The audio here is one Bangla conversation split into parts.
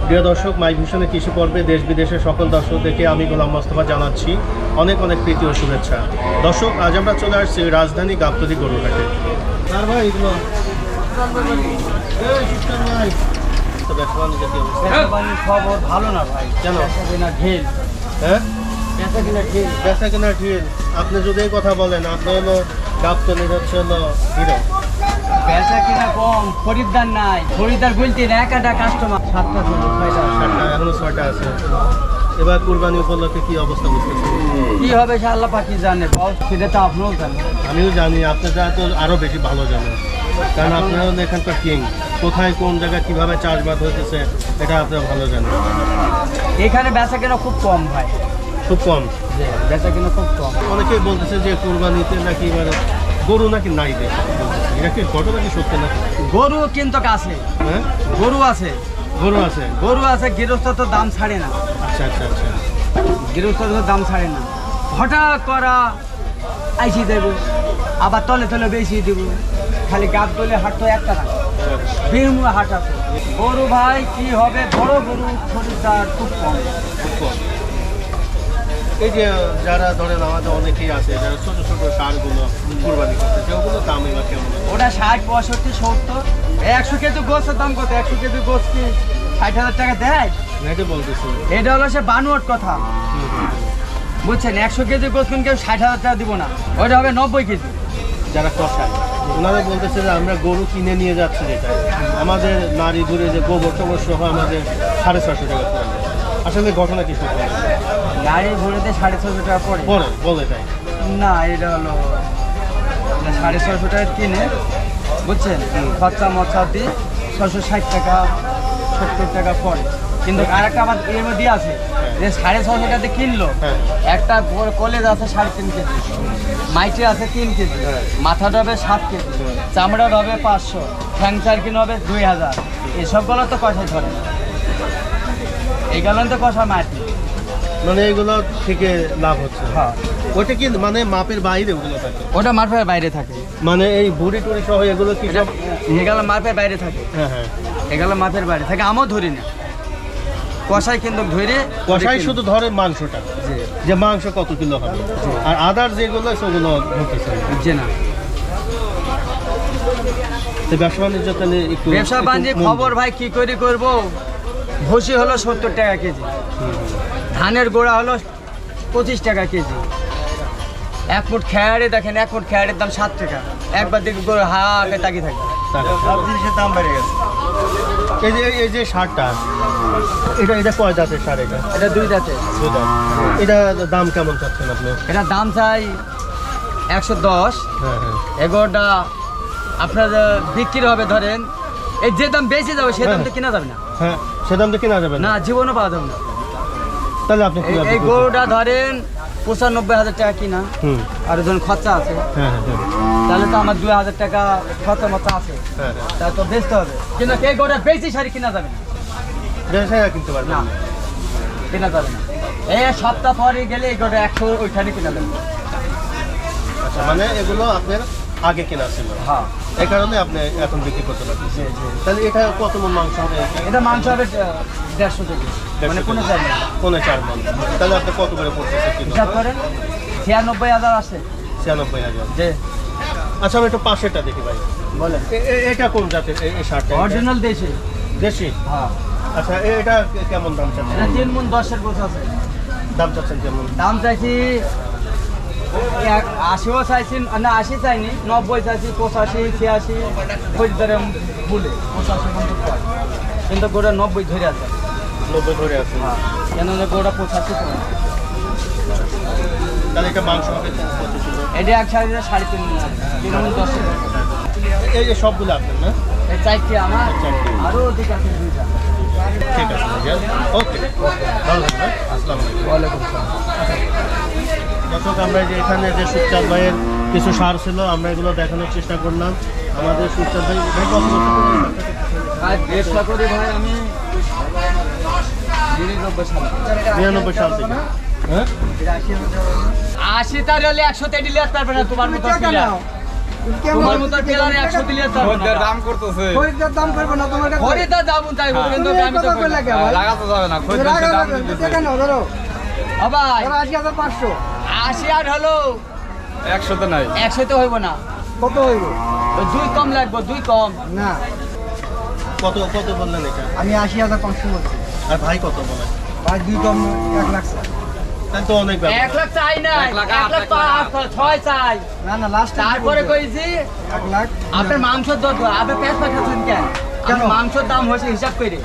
প্রিয় দর্শক, মাই ভিশনে কৃষি পর্বে দেশ বিদেশের সকল দর্শকদেরকে আমি গোলাম মোস্তফা জানাচ্ছি অনেক অনেক প্রীতি ও শুভেচ্ছা। দর্শক, আজ আমরা চলে আসছি রাজধানী গাবতলী গরুরহাটে। খবর ভালো না ভাই, কেন? ঢিল, হ্যাঁ, বেচা কিনা ঢিল। আপনি যদি এই কথা বলেন, আপনি হলো গাবতলীর হচ্ছে হলো হিরো। বেচা কিনা কম, খরিদ্দার নাই। খরিদ্দার বলতে একটা কাস্টমার 7টা 6টা এখনো 6টা আছে। এবার কুরবানি উপলক্ষে কি অবস্থা বুঝতেছেন? কি হবে সে আল্লাহ পাকি জানে, সেটা তো আপনিও জানেন। আমিও জানি, আপনারা তো আরো বেশি ভালো জানেন, কারণ আপনারা এখানকার কিং। কোথায় কোন জায়গায় কিভাবে চাষবাদ হইতেছে এটা আপনারা ভালো জানেন। এখানে বেচা কিনা খুব কম ভাই, খুব কম। বেচা কিনা খুব কম। অনেকেই বলতেছে যে কুরবানিতে নাকি এবারে গরু নাকি নাই দেশে। এটা কি ঘটনা, কি সত্যি নাকি? গরু কিন্তু আছে, হ্যাঁ, গরু আছে, গরু আছে। গৃহস্থ তো দাম ছাড়ে না। আচ্ছা আচ্ছা আচ্ছা, গৃহস্থ তো দাম ছাড়ে না। হঠাৎ করা আইসি দেব, আবার তলে তলে বেশি দেবো। খালি গাবতলী হাট তো একটা না, বীরমুড়া হাট আছে। গরু ভাই কি হবে, বড় গরু খরিদ্দার খুব কম। এই যে যারা ধরেন আমাদের অনেকেই আছে যারা ছোট ছোট সারগুলো কুরবানি করতে, সেগুলো দাম এবার কেমন? ওটা 60, 65, 70। 100 কেজি গোছের দাম কত? 100 কেজি গোছ কি 60,000 টাকা দেয়? এটা বলতেছি, এটা হলো সে বানোয়াট কথা, বুঝছেন? 100 কেজি গোছ কিন্তু কেউ 60,000 টাকা দিব না, ওইটা হবে 90 কেজি। যারা কষায় ওনারা বলতেছে যে আমরা গরু কিনে নিয়ে যাচ্ছি, যেটা আমাদের নারী ঘুরে যে গোবর টোবর সহ আমাদের 650 টাকা পড়ে যায়। আসলে ঘটনা কি সত্যি? গাড়ি ঘুরেতে 650 টাকা পড়ে বলে তাই না? এটা হলো 650 টাকা কিনে, বুঝছেন, খরচা মরচা দিয়ে 660 টাকা 70 টাকা পড়ে। কিন্তু আর একটা আমার এর মধ্যে আছে যে 650 টাকাতে কিনলো। একটা কলেজ আছে 3.5 কেজি, মাইটি আছে 3 কেজি, মাথাটা হবে 7 কেজি, চামড়ার হবে 500, ফ্যাংচার কিনে হবে 2000। এসবগুলো তো কষাই ধরে না, এই গেলেন তো কষা মাটি। মানে এগুলো থেকে লাভ হচ্ছে? হ্যাঁ। ওটা কি মানে মাপের বাইরে ওগুলো থাকে? ওটা মাপের বাইরে থাকে, মানে এই বুড়ি টুড়ি সহ এগুলো কি সব? এগুলো মাপের বাইরে থাকে। হ্যাঁ হ্যাঁ, এগুলো মাপের বাইরে থাকে, আমিও ধরি না। কষাই কিন্তু ধরে, কষাই শুধু ধরে মাংসটা, যে মাংস কত কিলো হবে, আর আদার যেগুলো সেগুলো ধরতেছে না। ব্যবসা বাণিজ্য তাহলে একটু ব্যবসা বাণিজ্য খবর ভাই কি করে করবো? ভুসি হলো 70 টাকা কেজি, ধানের গোড়া হলো 25 টাকা কেজি। 1 ফুট খেয়ারে দেখেন, 1 ফুট খেয়ারের দাম 7 টাকা। একবার দেখি গরু হাঁকে তাকিয়ে থাকে, সব জিনিসের দাম বেড়ে গেছে। এই যে সারটা, এটা কয় দাঁতের সার? এটা 2 দাঁতে। 2 দাঁত। এটা দাম কেমন চাচ্ছেন আপনি? এটা দাম চাই 110। হ্যাঁ হ্যাঁ, এগোটা আপনার বিক্রি হবে, ধরেন এই যে দাম বেশি যাবে সে দাম তো কেনা যাবে না। হ্যাঁ, সে দাম তো কেনা যাবে না, জীবনও পাওয়া যাবে না। তাহলে আপনি এই গরুটা ধরেন 95,000 টাকা কিনা, আর ধরুন খরচা আছে, তাহলে তো আমার 2,000 টাকা খরচা মতো আছে, তা তো বেচতে হবে। কিন্তু এই গরুটা বেশি শাড়ি কিনা যাবে না, কিনতে পারবে না, কেনা যাবে না। এই সপ্তাহ পরে গেলে এই গরুটা 100 ওইখানে কিনা যাবে। আচ্ছা, মানে এগুলো আপনার আগে কেনা ছিল? হ্যাঁ, এই কারণে আপনি এখন বিক্রি করতে পারছেন। তাহলে এটা কত মন মাংস হবে? এটা মাংস হবে 150 কেজি, মানে 4 মন। তাহলে আপনি কত করে পড়তেছে কিলো? হিসাব করেন, 96,000 আসে। 96,000। জি। আচ্ছা, আমি একটু পাশেরটা দেখি ভাই, বলেন। এটা কোন জাতের এই শার্টটা? অরিজিনাল দেশি। দেশি? হ্যাঁ। আচ্ছা, এটা কেমন দাম চাচ্ছেন? এটা 3 মণ 10-এর গোছ আছে। দাম চাচ্ছেন কেমন? দাম চাইছি 80ও চাইছি না, 80 চাইনি, 90 চাইছি, 85, 86 খরিদ্দারে বলে 85 পর্যন্ত পাই। কিন্তু গোটা 90 ধরে আছে। 90 ধরে আছে? হ্যাঁ, কেন গোটা 85 পড়ে। তাহলে এটা মাংস হবে কত কিলো? এটা 1 সাইজে 3.5 মণ, 3 মণ 10-এর। এই যে সবগুলো আপনার না? এই 4টি আমার, আরও দিকে আছে 2টা। ঠিক আছে, ওকে, ভালো থাকবেন। আসসালামু আলাইকুম। ওয়ালাইকুম আসসালাম। দর্শক, আমরা যে এখানে যে সুখচাঁদ ভাইয়ের কিছু সার ছিল, আমরা এগুলো দেখানোর চেষ্টা করলাম। আমাদের সুখচাঁদ ভাই চেষ্টা করি ভাই আমি 99 সাল থেকে। হ্যাঁ, 80 তার হলে 100 তেড়ি লিয়ার পারবে না তোমার মতো। তোমার মতো পেলারে 100 দিলে তো খরিদ্দার দাম করতেছে। খরিদ্দার দাম করবো না তোমার কাছে। খরিদ্দার দাম চাইবো কিন্তু তুমি এই আমি তো কথা কই বললে না। কে ভাই? লাগাতে যাবে না, খরিদ্দার দাম দিতেছে। কেন ধরো ও ভাই ধরো 80,500 80 আর হলো 100 তে নাই। 100 তো হইব না, কত হইব? ওই 2 কম লাগবে, 2 কম। না কত কত বললেন এটা? আমি 80,500 বলছি। আর ভাই কত বলে? ভাই 2 কম 1 লাখ স্যার। তাহলে তো অনেক ব্যাপার। 1 লাখ চাই না, 1 লাখ 1 লাখ তো 6 চাই। না না লাস্ট তারপরে কইছি 1 লাখ। আপনার মাংসের দর আপনি পেঁয়াজ পাঠাচ্ছেন কেন? কেন? মাংসের দাম হয়েছে হিসাব করে,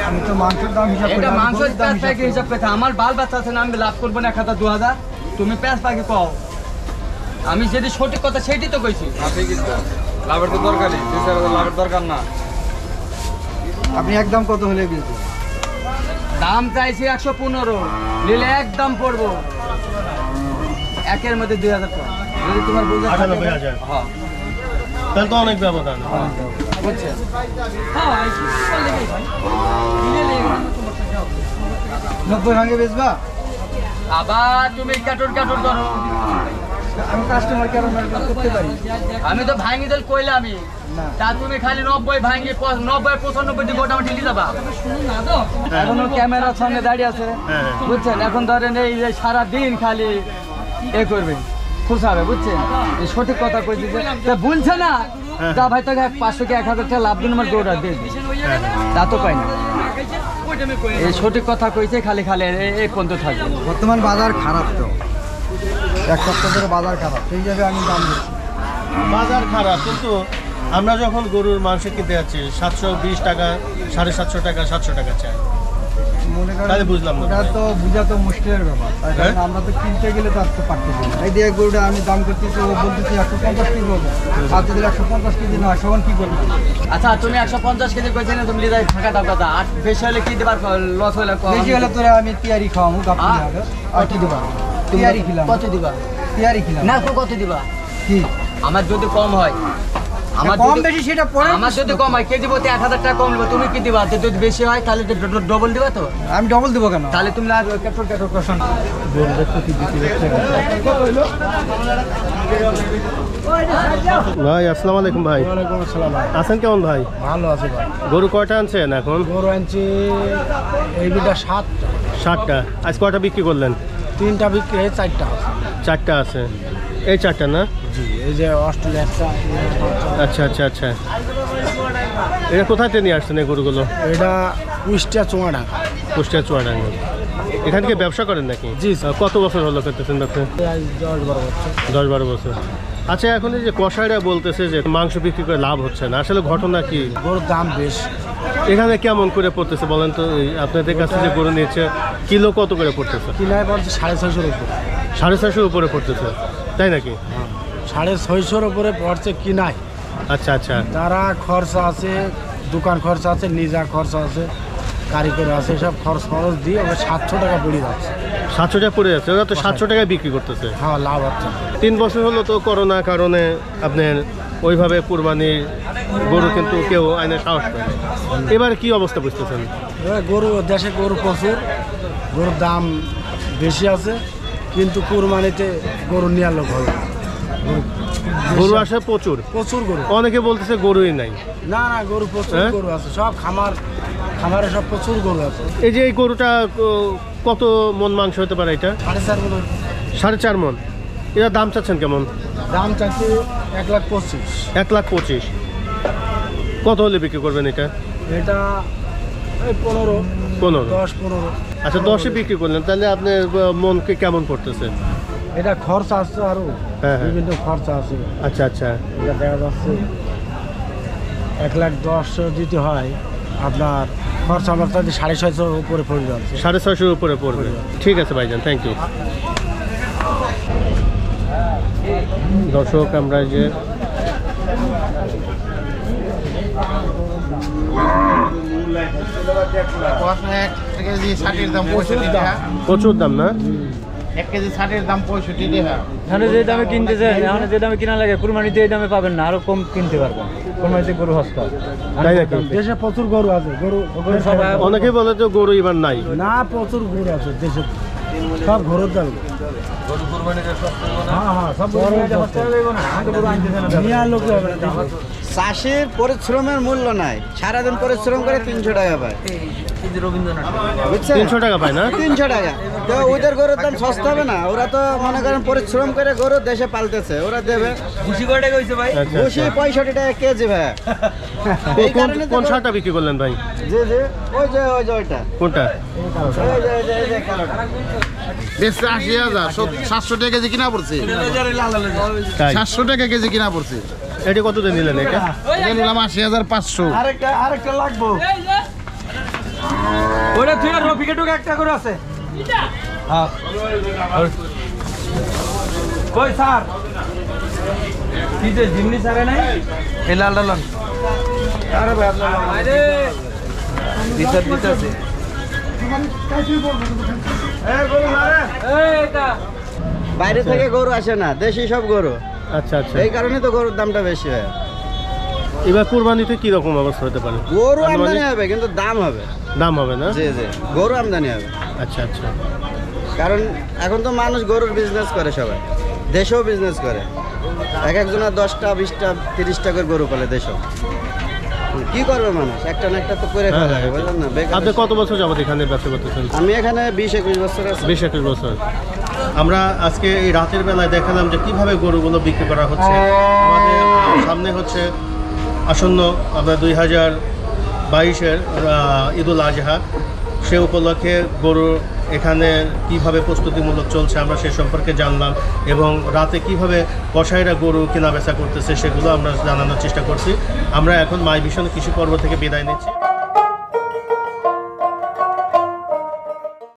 আমি তো মাংসের দাম হিসাব করি। এটা আমি মাংসের গরুর দাম পেঁয়াজ পাখি হিসাব করে আমার বাল বাচ্চা আছে না, আমি লাভ করবো না 1,000 2,000। তুমি পেঁয়াজ পাখি কও, আমি যদি সঠিক কথা সেটাই তো কইছি। আপনি কিন্তু লাভের তো দরকারই, 2-4 লাভের দরকার না। আপনি একদম কত হলে বিক্রি? দাম চাইছি 115, নিলে একদম পড়বো একের মধ্যে 2,000 টাকা। যদি তোমার বুঝে 98,000। হ্যাঁ তাহলে তো অনেক ব্যবধান। বুঝছেন? 90 ভাঙে বেচবা? আবার তুমি কাটুর কাটুর করো। আমি কাস্টমার কেন করতে পারি আমি তো ভাঙি দিল কইলামই, না। তা তুমি খালি 90 ভাঙি 90 95 দিয়ে গোটা ঢিলি যাবা। এখনো ক্যামেরার সামনে দাঁড়িয়ে আছে, হ্যাঁ। বুঝছেন? এখন ধরেন এই যে সারা দিন খালি এ করবে, খুশাবে, বুঝছেন? এই সঠিক কথা কই দিছে, তা বলছে না হ্যাঁ। তা ভাই তোকে 500 কি 1,000 টাকা লাভ দিন আমার দৌড়া দিয়ে দিই। তা তো পাই না, এই সঠিক কথা কইছে, খালি খালি এই পর্যন্ত থাকবে। বর্তমান বাজার খারাপ তো, এক সপ্তাহ ধরে বাজার খারাপ, সেই হিসাবে আমি দাম দিচ্ছি। বাজার খারাপ, কিন্তু আমরা যখন গরুর মাংস কিনতে যাচ্ছি 720 টাকা, 750 টাকা, 700 টাকা চাই। মনে করেন তাহলে বুঝলাম না। ওটা তো বোঝা তো মুশকিলের ব্যাপার, তাই হ্যাঁ? কারণ আমরা তো কিনতে গেলে তো আসতে পারতেছি না। এই দিয়ে গরুটা আমি দাম করতেছি, ও বলতেছি 150 কেজি হবে, আর যদি 150 কেজি না হয় তখন কি করবে? আচ্ছা তুমি 150 কেজি কইছে না, তুমি লিদাই ফাঁকা দাও কথা, আর বেশি হলে কি দেবার, লস হলে বেশি হলে তোরা আমি তিয়ারি খাওয়াবো গাপ্পি আ? হবে, আর কি দেবা? তিয়ারি খিলাম, কত দিবা? তিয়ারি খিলাম। না কত দিবা? কি আমার যদি কম হয়, আমার কম যদি- বেশি সেটা পরে আমার যদি কম হয়, কেজি প্রতি 1,000 টাকা কম নেবো, তুমি কি দিবা? আর যদি বেশি হয় তাহলে ডবল দিবা তো, আমি ডবল দেবো কেন? তাহলে তুমি আর ক্যাটর ক্যাটর করছেন। ভাই আসসালামু আলাইকুম ভাই। ওয়ালাইকুম আসসালাম। আছেন কেমন ভাই? ভালো আছে ভাই। গরু কয়টা আনছেন এখন? গরু আনছি এই দুটা 7টা। আজ কয়টা বিক্রি করলেন? 3টা বিক্রি হয়ে 4টা আছে। 4টা আছে। এই 4টা না? জি, এই যে অস্ট্রেলিয়া আচ্ছা আচ্ছা আচ্ছা। এটা কোথায় থেকে নিয়ে আসছেন এই গরুগুলো? এটা কুষ্টিয়া চুয়াডা। কুষ্টিয়া চুয়াডাঙ্গা। এখান থেকে ব্যবসা করেন নাকি? জি। কত বছর হলো করতেছেন ব্যবসা? 10-12 বছর। 10-12 বছর। আচ্ছা, এখন এই যে কষাইরা বলতেছে যে মাংস বিক্রি করে লাভ হচ্ছে না, আসলে ঘটনা কি? গরুর দাম বেশ। এখানে কেমন করে পড়তেছে বলেন তো? এই আপনাদের কাছে যে গরু নিয়েছে কিলো কত করে পড়তেছে? কিনায় পড়ছে 650-এর উপরে। 450 উপরে পড়তেছে, তাই নাকি? 650-এর উপরে পড়ছে কিনায়। আচ্ছা আচ্ছা। তারা খরচা আছে, দোকান খরচা আছে, নিজা খরচা আছে, কারিগর আছে, সব খরচ দিয়ে ওরা 700 টাকা পড়ে যাচ্ছে। 700 টাকা পড়ে যাচ্ছে, ওরা তো 700 টাকায় বিক্রি করতেছে। হ্যাঁ, লাভ হচ্ছে। 3 বছর হলো তো করোনার কারণে আপনার ওইভাবে কুরবানির গরু কিন্তু কেউ আইনে সাহস পায় না। এবার কি অবস্থা বুঝতেছেন? এবার গরু, দেশে গরু প্রচুর, গরুর দাম বেশি আছে, কিন্তু কুরবানিতে গরু নেওয়ার লোক হবে। গরু আসে প্রচুর, প্রচুর গরু। অনেকে বলতেছে গরুই নাই। না না, গরু প্রচুর হ্যাঁ? গরু আছে, সব খামারে সব প্রচুর গরু আছে। এই যে এই গরুটা কত মন মাংস হতে পারে এটা? 4.5 মণ। 4.5 মন। এটা দাম চাচ্ছেন কেমন? দাম চাচ্ছি 1,25,000। 1,25,000। কত হলে বিক্রি করবেন এটা? এটা এই 15, 10-15। আচ্ছা, 10-এ বিক্রি করলেন, তাহলে আপনার মনকে কেমন পড়তেছে? এটা খরচা আছে আরো, হ্যাঁ, হ্যাঁ। বিভিন্ন খরচা আছে। আচ্ছা আচ্ছা। এটা দেখা যাচ্ছে 1,10,000 দিতে হয়, আপনার খরচা আমার তাদের 650-এর উপরে পড়ে যাচ্ছে। 650 উপরে পড়বে। ঠিক আছে ভাইজান, থ্যাংক ইউ। দর্শক, আমরা যে প্রচুর দাম না? 1 কেজি 60-এর দাম 65 টাকা। এখানে যে দামে কিনতে চান, এখানে যে দামে কিনা লাগে কুরবানিতে এই দামে পাবেন না, আরো কম কিনতে পারবেন। কুরবানিতে গরু সস্তা। তাই নাকি? দেশে প্রচুর গরু আছে, গরু সবাই অনেকে বলে যে গরু এবার নাই। না, প্রচুর গরু আছে দেশে। সব ঘরের দাম গরু কুরবানিতে সস্তা হলো না। হ্যাঁ হ্যাঁ সব গরু নিয়ে যাওয়ার চেষ্টা করবো না, আমি তো গরু আনতেছি না। নিয়ে আর লোক হবে না দেখো। চাষির পরিশ্রমের মূল্য নাই, সারাদিন পরিশ্রম করে 300 টাকা পায়, বুঝছেন? 300 টাকা পায় না? 300 টাকা। তো ওদের গরুর দাম সস্তা হবে না? ওরা তো মনে করেন পরিশ্রম করে গরু দেশে পালতেছে, ওরা দেবে। খুশি কয় টাকা হইছে ভাই? আচ্ছা, খুশি 65 টাকা কেজি ভাই। এই কোন কারণে তো কোন সারটা বিক্রি করলেন ভাই? জি জি, ওই যে ওইটা, কোনটা? এই যে কালোটা। বেচতে 80,000, 700 টাকা কেজি কিনা পড়ছে, তাই 700 টাকা কেজি কিনা পড়ছে। এটি কত দিয়ে নিলেন এটা? এটা নিলাম 80,500। আরেকটা লাগবো। ওটা তুই আর রফিকে টুকে একটা করে আছে। হ্যাঁ কই স্যার কি যে জিমনি স্যারে নাই এই লালটা লন। আরে ভাই আপনার আরে বিচার দিতেছে। এই কা বাইরে থেকে গরু আসে না, দেশি সব গরু, আচ্ছা আচ্ছা। এই কারণে তো গরুর দামটা বেশি হয়। এবার কুরবানিতে কি রকম অবস্থা হতে পারে? গরু আনুমানিক আমদানি হবে কিন্তু দাম হবে। দাম হবে না? জি জি, গরু আমদানি হবে। আচ্ছা আচ্ছা। কারণ এখন তো মানুষ গরুর বিজনেস করে, সবাই দেশেও বিজনেস করে, এক একজনের 10টা 20টা 30টা করে গরু পালে দেশেও। কি করবে মানুষ, একটা না একটা তো করে হ্যাঁ, খাওয়া লাগে, হ্যাঁ। বুঝলেন না? বেকার আপনি কত বছর যাবত এখানে ব্যবসা করতেছেন? আমি এখানে 20-21 বছর আছি। 20-21 বছর। আমরা আজকে এই রাতের বেলায় দেখালাম যে কিভাবে গরুগুলো বিক্রি করা হচ্ছে। আমাদের সামনে হচ্ছে আসন্ন আমরা 2022-এর ঈদুল আজহা, সে উপলক্ষে গরু এখানে কিভাবে প্রস্তুতিমূলক চলছে আমরা সে সম্পর্কে জানলাম, এবং রাতে কিভাবে কসাইরা গরু কেনা বেচা করতেছে সেগুলো আমরা জানানোর চেষ্টা করছি। আমরা এখন মাই ভিশন কৃষি পর্ব থেকে বিদায় নিচ্ছি।